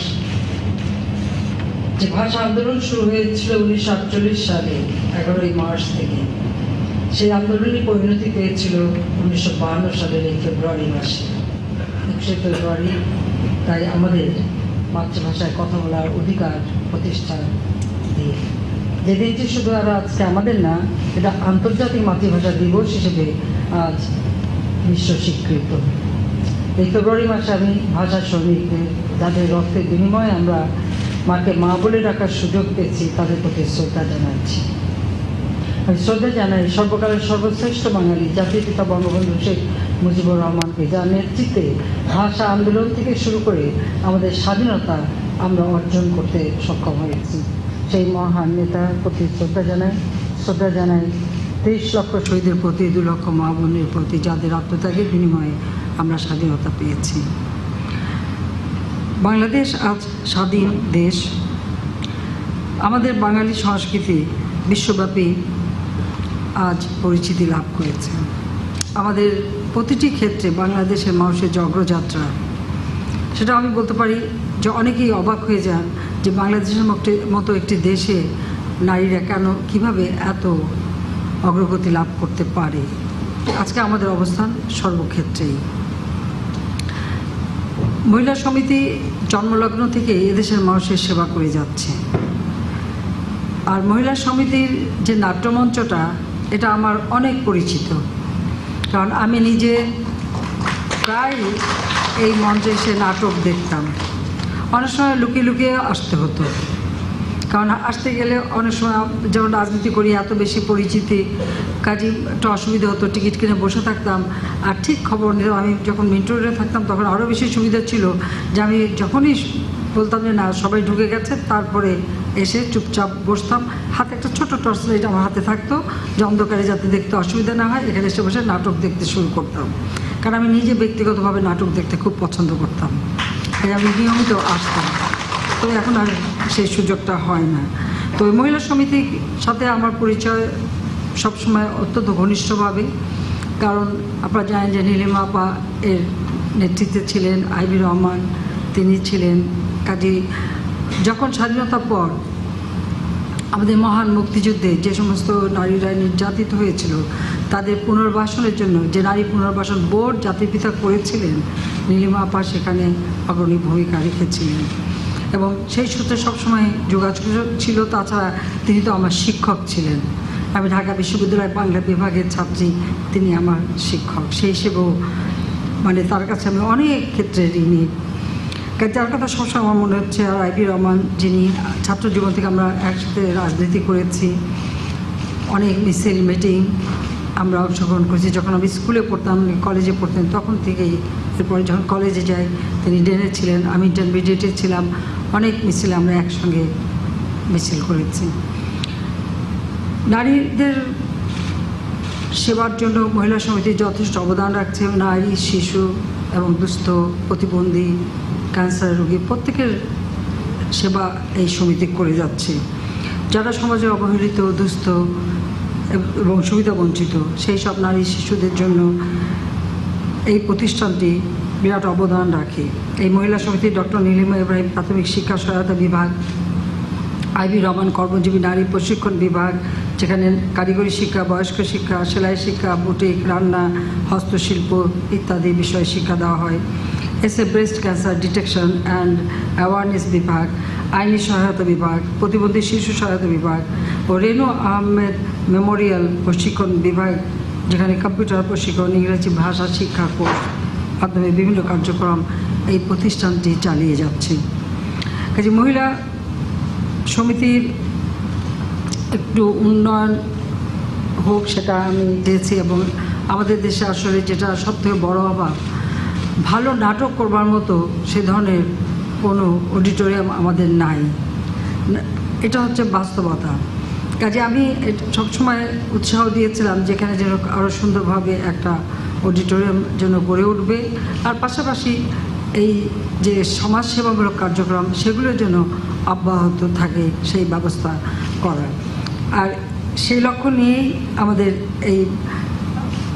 যে ভাষা আন্দোলন শুরু হয়েছিল 1948 সালে 11ই মার্চ থেকে, সেই আন্দোলনই পরিণতি পেয়েছিল 1952 সালের এই ফেব্রুয়ারি মাসে 21 ফেব্রুয়ারি। তাই আমাদের মাতৃভাষায় কথা বলার অধিকার প্রতিষ্ঠা দিয়ে যে দিনটি শুধু আর আজকে আমাদের না, এটা আন্তর্জাতিক মাতৃভাষা দিবস হিসেবে আজ বিশ্ব স্বীকৃত। এই ফেব্রুয়ারি মাসে আমি ভাষা শ্রমিকদের, যাদের রক্তের বিনিময়ে আমরা মাকে মা বলে ডাকার সুযোগ পেয়েছি, তাদের প্রতি শ্রদ্ধা জানাচ্ছি। আমি শ্রদ্ধা জানাই সর্বকালের সর্বশ্রেষ্ঠ বাঙালি জাতির পিতা বঙ্গবন্ধু শেখ মুজিবুর রহমানকে, যার নেতৃত্বে ভাষা আন্দোলন থেকে শুরু করে আমাদের স্বাধীনতা আমরা অর্জন করতে সক্ষম হয়েছি। সেই মহান নেতার প্রতি শ্রদ্ধা জানাই 23 লক্ষ শহীদের প্রতি, 2 লক্ষ মা বোনের প্রতি, যাদের আত্মত্যাগের বিনিময়ে আমরা স্বাধীনতা পেয়েছি। বাংলাদেশ আজ স্বাধীন দেশ। আমাদের বাঙালি সংস্কৃতি বিশ্বব্যাপী আজ পরিচিতি লাভ করেছে। আমাদের প্রতিটি ক্ষেত্রে বাংলাদেশের মানুষের যে অগ্রযাত্রা, সেটা আমি বলতে পারি যে অনেকেই অবাক হয়ে যান যে বাংলাদেশের মতো একটি দেশে নারীরা কিভাবে এত অগ্রগতি লাভ করতে পারে। আজকে আমাদের অবস্থান সর্বক্ষেত্রেই। মহিলা সমিতি জন্মলগ্ন থেকে এদেশের মানুষের সেবা করে যাচ্ছে। আর মহিলা সমিতির যে নাট্যমঞ্চটা, এটা আমার অনেক পরিচিত, কারণ আমি নিজে প্রায় এই মঞ্চে এসে নাটক দেখতাম। অনেক সময় লুকিয়ে লুকিয়ে আসতে হতো, কারণ আসতে গেলে অনেক সময় যেমন রাজনীতি করি এত বেশি পরিচিতি, কাজে একটু অসুবিধা হতো, টিকিট কিনে বসে থাকতাম। আর ঠিক খবর নিতাম, আমি যখন মিন্টো রোডে থাকতাম তখন আরও বেশি সুবিধা ছিল যে আমি যখনই বলতাম যে না সবাই ঢুকে গেছে, তারপরে এসে চুপচাপ বসতাম। হাতে একটা ছোট টর্চ লাইট আমার হাতে থাকতো, যে অন্ধকারে যাতে দেখতে অসুবিধা না হয়, এখানে এসে বসে নাটক দেখতে শুরু করতাম। কারণ আমি নিজে ব্যক্তিগতভাবে নাটক দেখতে খুব পছন্দ করতাম, তাই আমি নিয়মিত আসতাম। তো এখন আর সেই সুযোগটা হয় না। তো মহিলা সমিতির সাথে আমার পরিচয় সবসময় অত্যন্ত ঘনিষ্ঠভাবে। কারণ আপনারা জানেন যে নীলিমা আপা এর নেতৃত্বে ছিলেন আইবি রহমান, তিনি ছিলেন। কাজী যখন স্বাধীনতার পর আমাদের মহান মুক্তিযুদ্ধে যে সমস্ত নারীরা নির্যাতিত হয়েছিল তাদের পুনর্বাসনের জন্য যে নারী পুনর্বাসন বোর্ড জাতির পিতা করেছিলেন, নীলিমা আপা সেখানে অগ্রণী ভূমিকা রেখেছিলেন এবং সেই সূত্রে সবসময় যোগাযোগ ছিল। তাছাড়া তিনি তো আমার শিক্ষক ছিলেন, আমি ঢাকা বিশ্ববিদ্যালয় বাংলা বিভাগের ছাত্রী, তিনি আমার শিক্ষক, সেই হিসেবেও মানে তার কাছে আমি অনেক ক্ষেত্রে ঋণী। যার কথা সবসময় আমার মনে হচ্ছে। আর আইবি রহমান, যিনি ছাত্র জীবন থেকে আমরা একসাথে রাজনীতি করেছি, অনেক মিছিল মিটিং আমরা অংশগ্রহণ করেছি। যখন আমি স্কুলে পড়তাম, কলেজে পড়তেন, তখন থেকেই। এরপরে যখন কলেজে যাই তিনি ডেনে ছিলেন, আমি ইন্টারমিডিয়েটে ছিলাম, অনেক মিছিলে আমরা একসঙ্গে মিছিল করেছি। নারীদের সেবার জন্য মহিলা সমিতি যথেষ্ট অবদান রাখছে। নারী, শিশু এবং দুস্থ, প্রতিবন্ধী, ক্যান্সার রোগী প্রত্যেকের সেবা এই সমিতি করে যাচ্ছে। যারা সমাজে অবহেলিত, দুস্থ এবং সুবিধা বঞ্চিত সেই সব নারী শিশুদের জন্য এই প্রতিষ্ঠানটি বিরাট অবদান রাখে। এই মহিলা সমিতি ডক্টর নীলিমা ইব্রাহিম প্রাথমিক শিক্ষা সহায়তা বিভাগ, আইবি রহমান কর্মজীবী নারী প্রশিক্ষণ বিভাগ, যেখানে কারিগরি শিক্ষা, বয়স্ক শিক্ষা, সেলাই শিক্ষা, বুটিক, রান্না, হস্তশিল্প ইত্যাদি বিষয়ে শিক্ষা দেওয়া হয়। SA breast cancer detection and awareness বিভাগ, আইনি সহায়তা বিভাগ, প্রতিবন্ধী শিশু সহায়তা বিভাগ ও রেনু আহমেদ মেমোরিয়াল প্রশিক্ষণ বিভাগ, যেখানে কম্পিউটার প্রশিক্ষণ, ইংরেজি ভাষা শিক্ষা কোর্স মাধ্যমে বিভিন্ন কার্যক্রম এই প্রতিষ্ঠানটি চালিয়ে যাচ্ছে। কাজে মহিলা সমিতির একটু উন্নয়ন হোক সেটা আমি চেয়েছি এবং আমাদের দেশে আসলে যেটা সবথেকে বড় অভাব, ভালো নাটক করবার মতো সে ধরনের কোনো অডিটোরিয়াম আমাদের নাই, এটা হচ্ছে বাস্তবতা। কাজে আমি সবসময় উৎসাহ দিয়েছিলাম যেখানে যেন আরও সুন্দরভাবে একটা অডিটোরিয়াম যেন গড়ে উঠবে, আর পাশাপাশি এই যে সমাজসেবামূলক কার্যক্রম সেগুলোর জন্য অব্যাহত থাকে সেই ব্যবস্থা করা। আর সেই লক্ষ্য নিয়েই আমাদের এই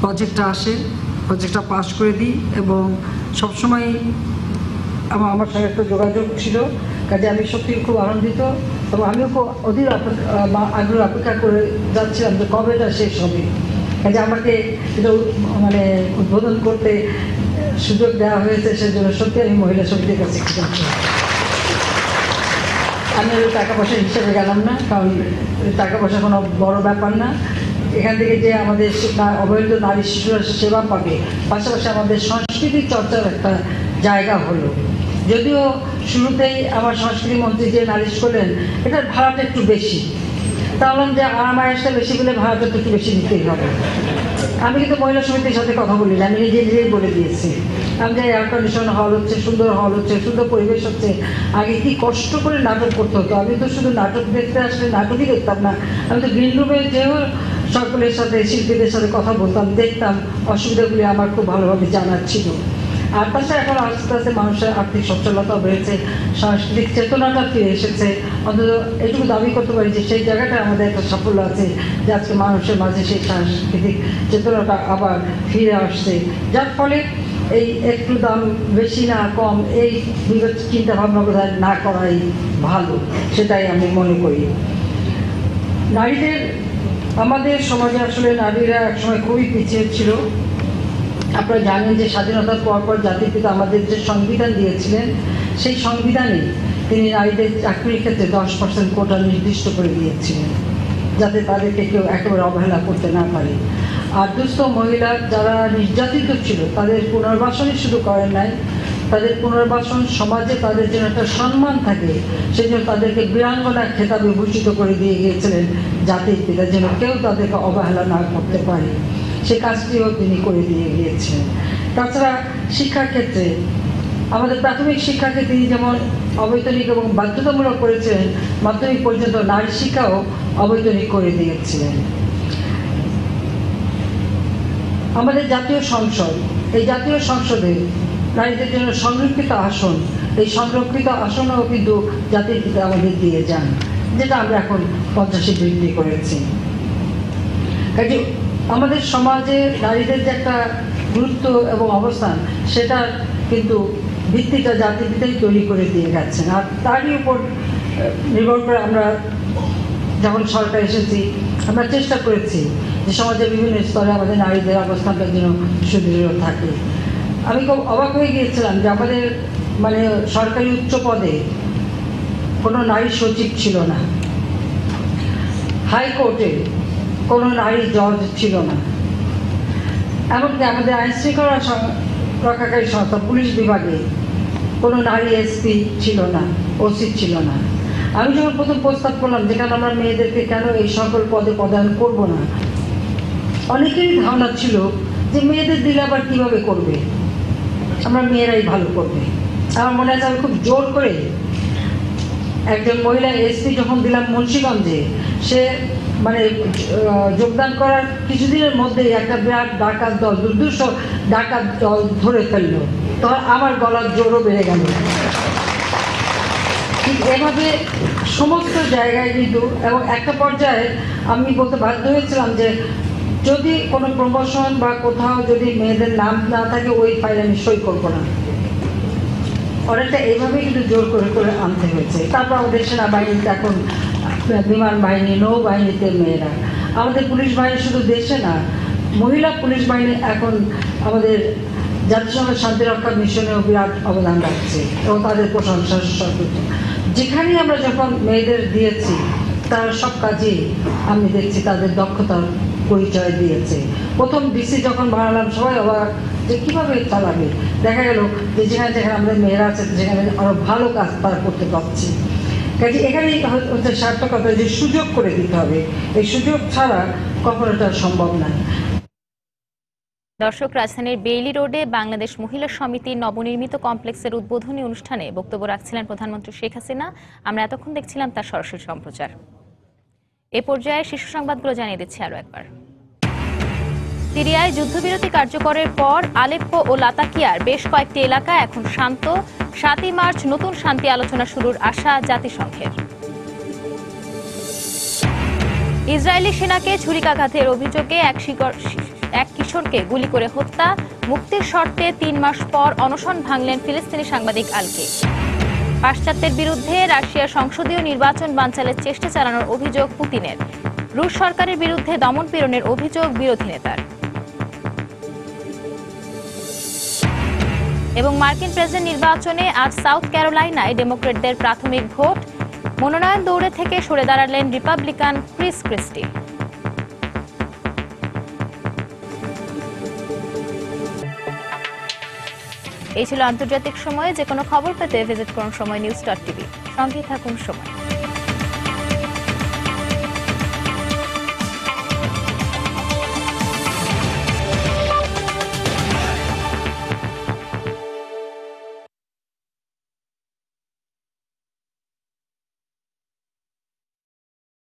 প্রজেক্টটা আসে, প্রজেক্টটা পাস করে দিই এবং সবসময় আমার সঙ্গে একটা যোগাযোগ ছিল। কাজে আমি সত্যি খুব আনন্দিত এবং আমিও খুব অধীর আগ্রহ অপেক্ষা করে যাচ্ছিলাম যে কবে এটা শেষ হবে। কাজে আমাকে এটা মানে উদ্বোধন করতে সুযোগ দেওয়া হয়েছে, সেজন্য সত্যি আমি মহিলা সমিতির কাছে কৃতজ্ঞ। আমি টাকা পয়সা হিসেবে গেলাম না, কারণ টাকা পয়সা কোনো বড় ব্যাপার না। এখান থেকে যে আমাদের অবহেলিত নারী শিশুরা সেবা পাবে, পাশাপাশি আমাদের সংস্কৃতি চর্চার একটা জায়গা হলো। যদিও শুরুতেই আমার সংস্কৃতি মন্ত্রী যে নালিশ করলেন এটার ভাড়াটা একটু বেশি, তাহলে যে আরামায়াসটা বেশি বলে ভাড়াটা তো একটু বেশি নিতেই হবে। আমি কিন্তু মহিলা সমিতির সাথে কথা বলি না, আমি নিজেই বলে দিয়েছি। আমি যে এয়ার কন্ডিশন হল হচ্ছে, সুন্দর হল হচ্ছে, সুন্দর পরিবেশ হচ্ছে, আগে কি কষ্ট করে নাটক করতে হতো। আমি তো শুধু নাটক দেখতে আসলে নাটকই দেখতাম না, আমি তো গ্রিন রুমে যেও সকলের সাথে শিল্পীদের সাথে কথা বলতাম, দেখতাম, অসুবিধাগুলি আমার খুব ভালোভাবে জানার ছিল। আর তাছাড়া এখন আস্তে আস্তে মানুষের আর্থিক সচ্ছলতা বেড়েছে, সাংস্কৃতিক চেতনাটা ফিরে এসেছে। অন্তত এটুকু দাবি করতে পারি যে সেই জায়গাটা আমাদের একটা সাফল্য আছে, যে আজকে মানুষের মাঝে সেই সাংস্কৃতিক চেতনাটা আবার ফিরে আসছে, যার ফলে এই একটু দাম বেশি না কম এই চিন্তা ভাবনা বোধহয় না করাই ভালো, সেটাই আমি মনে করি। নারীদের আমাদের সমাজে আসলে নারীরা একসময় খুবই পিছিয়ে ছিল। আপনারা জানেন যে স্বাধীনতার পর জাতির পিতা আমাদের যে সংবিধান দিয়েছিলেন, সেই সংবিধানে তিনি নারীদের চাকরির ক্ষেত্রে 10% কোটা নির্দিষ্ট করে দিয়েছিলেন, যাতে তাদেরকে কেউ একেবারে অবহেলা করতে না পারে। আর দুস্থ মহিলা যারা নির্যাতিত ছিল তাদের পুনর্বাসনই শুধু করেন নাই, তাদের পুনর্বাসন সমাজে তাদের জন্য একটা সম্মান থাকে, সেই জন্য তাদেরকে বীরাঙ্গনা খেতাবে ভূষিত করে দিয়ে গিয়েছিলেন জাতির পিতা, যেন কেউ তাদেরকে অবহেলা না করতে পারে। সে কাজটিও তিনি করে দিয়ে গিয়েছেন। তাছাড়া শিক্ষার ক্ষেত্রে আমাদের প্রাথমিক শিক্ষাকে তিনি যেমন অবৈতনিক এবং বাধ্যতামূলক করেছিলেন, মাধ্যমিক পর্যন্ত নারী শিক্ষাও অবৈতনিক করে দিয়েছিলেন। আমাদের জাতীয় সংসদ, এই জাতীয় সংসদে নারীদের জন্য সংরক্ষিত আসন, এই সংরক্ষিত আসনও কিন্তু জাতির পিতা আমাদের দিয়ে যান, যেটা আমরা এখন 50 বৃদ্ধি করেছি। কাজে আমাদের সমাজে নারীদের যে একটা গুরুত্ব এবং অবস্থান, সেটা কিন্তু ভিত্তিটা জাতিপিতাই তৈরি করে দিয়ে গেছেন। আর তারই উপর নির্ভর করে আমরা যখন সরকার এসেছি, আমরা চেষ্টা করেছি যে সমাজের বিভিন্ন স্তরে আমাদের নারীদের অবস্থানটা যেন সুদৃঢ় থাকে। আমি খুব অবাক হয়ে গিয়েছিলাম যে আমাদের মানে সরকারি উচ্চ পদে কোনো নারী সচিব ছিল না, হাইকোর্টে কোনো নারী জজ ছিল না, এমনকি আমাদের আইন শৃঙ্খলা রক্ষাকারী সংস্থা পুলিশ বিভাগে কোনো নারী এসপি ছিল না, ওসি ছিল না। আমি যখন প্রথম প্রস্তাব করলাম যেখানে আমরা মেয়েদেরকে কেন এই সকল পদে পদায়ন করব না, অনেকেরই ধারণা ছিল যে মেয়েদের দিলে আবার কীভাবে করবে, আমরা মেয়েরাই ভালো করবে। আমার মনে আছে আমি খুব জোর করে একজন মহিলা এসপি যখন দিলাম মুন্সিগঞ্জে, সে মানে যোগদান করার কিছুদিনের মধ্যেই একটা বিরাট ডাকাত দল, দুর্ধর্ষ ডাকাত দল ধরে ফেললো। তখন আমার গলার জোরও বেড়ে গেল। ঠিক এভাবে সমস্ত জায়গায় কিন্তু, এবং একটা পর্যায়ে আমি বলতে বাধ্য হয়েছিলাম যে যদি কোনো প্রমোশন বা কোথাও যদি মেয়েদের নাম না থাকে, ওই ফাইলে আমি সই করবো না। অনেকটা এইভাবেই কিন্তু জোর করে করে আনতে হয়েছে। তারপর আমাদের সেনাবাহিনীতে এখন বিমান বাহিনী, নৌবাহিনীতে মেয়েরা, আমাদের পুলিশ বাহিনী শুধু দেশে না, মহিলা পুলিশ বাহিনী এখন আমাদের জাতিসংঘের শান্তিরক্ষা মিশনেও বিরাট অবদান রাখছে এবং তাদের প্রশংসা সর্বোচ্চ। যেখানেই আমরা যখন মেয়েদের দিয়েছি, তারা সব কাজেই আমি দেখছি তাদের দক্ষতার পরিচয় দিয়েছে। প্রথম ডিসি যখন বানালাম, সবাই অবাক যে কীভাবে চালাবে। দেখা গেল যে যেখানে যেখানে আমাদের মেয়েরা আছে, যেখানে আরও ভালো কাজ তারা করতে পারছি। কাজে এখানেই হচ্ছে সার্থকতা, যে সুযোগ করে দিতে হবে। এই সুযোগ ছাড়া কখনো এটা সম্ভব নয়। দর্শক, রাজধানীর বেইলি রোডে বাংলাদেশ মহিলা সমিতির নবনির্মিত কমপ্লেক্সের উদ্বোধনী অনুষ্ঠানে বক্তব্য রাখছিলেন প্রধানমন্ত্রী শেখ হাসিনা। আমরা এতক্ষণ দেখছিলাম তার সরাসরি সম্প্রচার। এ পর্যায়ে শীর্ষ সংবাদগুলো জানিয়ে দিচ্ছি আরও একবার। সিরিয়ায় যুদ্ধবিরতি কার্যকরের পর আলেপ্পো ও লাতাকিয়ার বেশ কয়েকটি এলাকা এখন শান্ত। 7ই মার্চ নতুন শান্তি আলোচনা শুরুর আশা জাতিসংঘের। ইসরায়েলি সেনাকে ছুরিকাঘাতের অভিযোগে এক কিশোরকে গুলি করে হত্যা। মুক্তির শর্তে 3 মাস পর অনশন ভাঙলেন ফিলিস্তিনি সাংবাদিক আলকে। পাশ্চাত্যের বিরুদ্ধে রাশিয়ার সংসদীয় নির্বাচন বানচালের চেষ্টা চালানোর অভিযোগ পুতিনের। রুশ সরকারের বিরুদ্ধে দমনপীড়নের অভিযোগ বিরোধী নেতার। এবং মার্কিন প্রেসিডেন্ট নির্বাচনে আজ সাউথ ক্যারোলাইনায় ডেমোক্রেটদের প্রাথমিক ভোট। মনোনয়ন দৌড়ে থেকে সরে দাঁড়ালেন রিপাবলিকান ক্রিস ক্রিস্টি। এই ছিল আন্তর্জাতিক সময়ে। যে কোনো খবর পেতে ভিজিট করুন সময় নিউজ.tv। সঙ্গে থাকুন সময়।